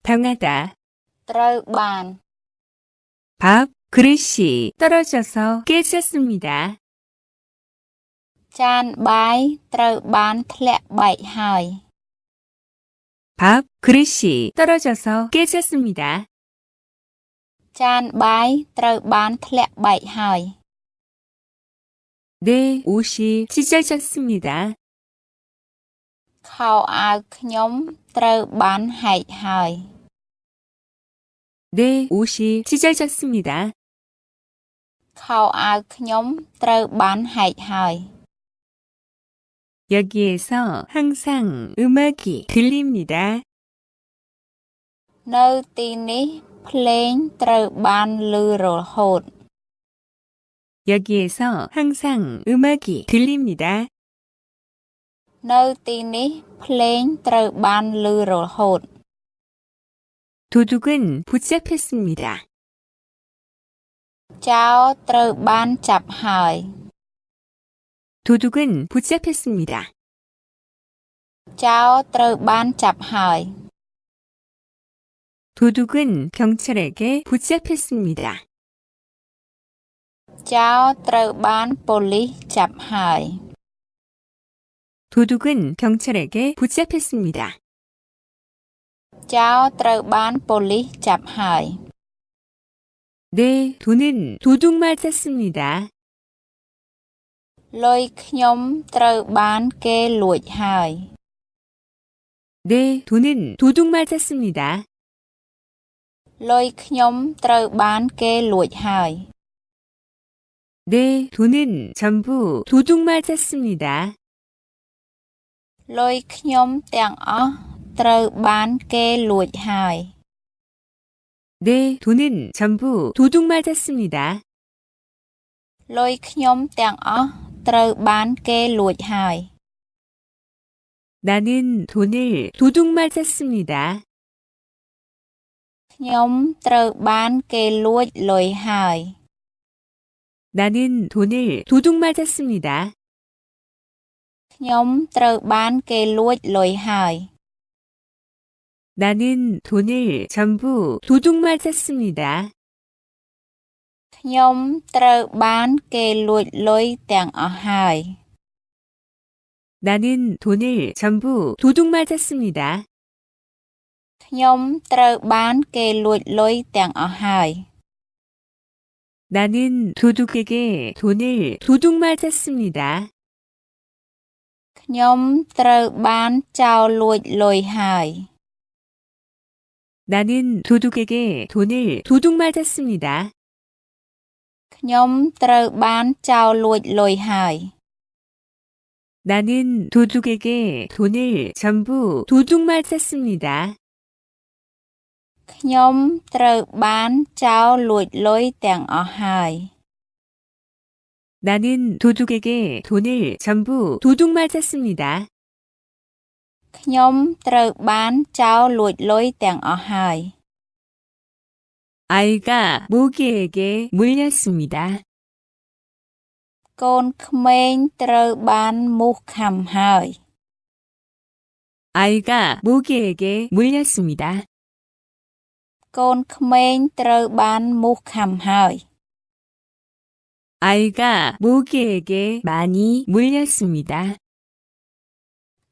당하다. ត្រូវបាន 밥, 그릇이 떨어져서 깨졌습니다. ចានបាយត្រូវបានធ្លាក់បែកហើយ 밥, 그릇이 떨어져서 깨졌습니다. ចានបាយត្រូវបានធ្លាក់បែកហើយ 내 옷이 찢어졌습니다. ខោអាវខ្ញុំត្រូវបានហែកហើយ 내 옷이 찢어졌습니다. ខោអាវខ្ញុំត្រូវបានហែកហើយ 여기에서 항상 음악이 들립니다. នៅទីនេះភ្លេងត្រូវបានឮរហូត 여기에서 항상 음악이 들립니다. នៅទីនេះភ្លេងត្រូវបានឮរហូត 도둑은 붙잡혔습니다. ចោរត្រូវបានចាប់ហើយ 도둑은 붙잡혔습니다. ចោរត្រូវបានចាប់ហើយ 도둑은 경찰에게 붙잡혔습니다. ចោរត្រូវបានប៉ូលីសចាប់ហើយ 도둑은 경찰에게 붙잡혔습니다. ចោរត្រូវបានប៉ូលីសចាប់ហើយ 내 돈은 도둑 맞았습니다. លុយខ្ញុំត្រូវបានគេលួចហើយ 내 돈은 도둑 맞았습니다. លុយខ្ញុំត្រូវបានគេលួចហើយ 내 돈은 전부 도둑 맞았습니다. លុយខ្ញុំទាំងអស់ត្រូវបានគេលួចហើយ 내 돈은 전부 도둑 맞았습니다. លុយខ្ញុំទាំងអស់ត្រូវបានគេលួចហើយ 나는 돈을 도둑 맞았습니다. ខ្ញុំត្រូវបានគេលួចលុយហើយ 나는 돈을 도둑 맞았습니다. ខ្ញុំត្រូវបានគេលួចលុយហើយ 나는 돈을 전부 도둑 맞았습니다. ខ្ញុំត្រូវបានគេលួចលុយទាំងអស់ហើយ 나는 돈을 전부 도둑 맞았습니다. ខ្ញុំត្រូវបានគេលួចលុយទាំងអស់ហើយ 나는 도둑에게 돈을 도둑 맞았습니다. ខ្ញុំត្រូវបានចោរលួចលុយហើយ 나는 도둑에게 돈을 도둑 맞았습니다. ខ្ញុំត្រូវបានចោរលួចលុយហើយ 나는 도둑에게 돈을 전부 도둑 맞았습니다. ខ្ញុំត្រូវបានចោរលួចលុយទាំងអស់ហើយ 나는 도둑에게 돈을 전부 도둑 맞았습니다. ខ្ញុំត្រូវបានចោរលួចលុយទាំងអស់ហើយ 아이가 모기에게 물렸습니다. កូនក្មេងត្រូវបានមូសខាំហើយ 아이가 모기에게 물렸습니다. កូនក្មេងត្រូវបានមូសខាំហើយ 아이가 모기에게 많이 물렸습니다.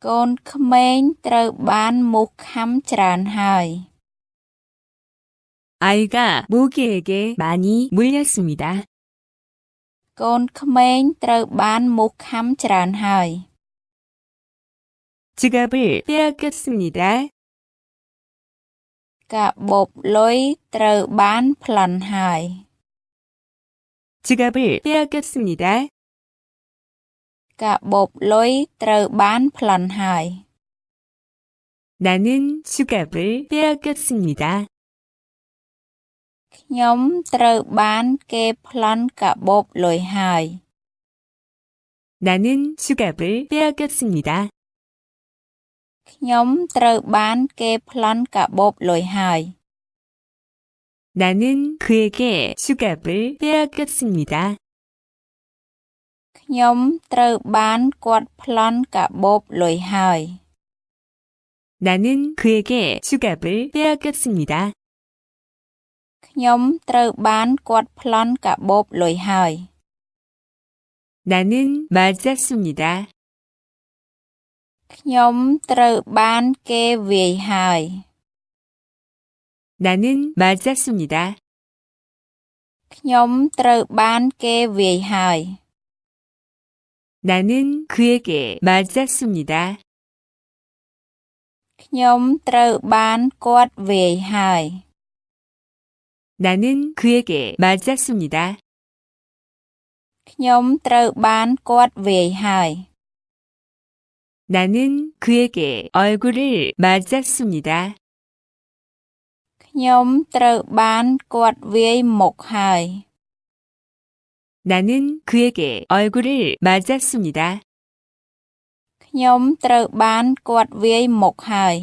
កូនក្មេងត្រូវបានមូសខាំច្រើនហើយ 아이가 모기에게 많이 물렸습니다. កូនក្មេងត្រូវបានមូសខាំច្រើនហើយ 지갑을 빼앗겼습니다. កាបូបលុយត្រូវបានប្លន់ហើយ 지갑을 빼앗겼습니다. កាបូបលុយត្រូវបានប្លន់ហើយ 나는 지갑을 빼앗겼습니다. ខ្ញុំត្រូវបានគេប្លន់កាបូបលុយហើយ 나는 지갑을 빼앗겼습니다. ខ្ញុំត្រូវបានគេប្លន់កាបូបលុយហើយ 나는 그에게 지갑을 빼앗겼습니다. ខ្ញុំត្រូវបានគាត់ប្លន់កាបូបលុយហើយ 나는 그에게 지갑을 빼앗겼습니다. ខ្ញុំត្រូវបានគាត់ប្លន់កាបូបលុយហើយ 나는 맞았습니다. ខ្ញុំត្រូវបានគេវាយហើយ 나는 맞았습니다. ខ្ញុំត្រូវបានគេវាយហើយ 나는 그에게 맞았습니다. ខ្ញុំត្រូវបានគាត់វាយហើយ 나는 그에게 맞았습니다. ខ្ញុំត្រូវបានគាត់វាយហើយ 나는 그에게 얼굴을 맞았습니다. ខ្ញុំត្រូវបានគាត់វាយមុខហើយ 나는 그에게 얼굴을 맞았습니다. ខ្ញុំត្រូវបានគាត់វាយមុខហើយ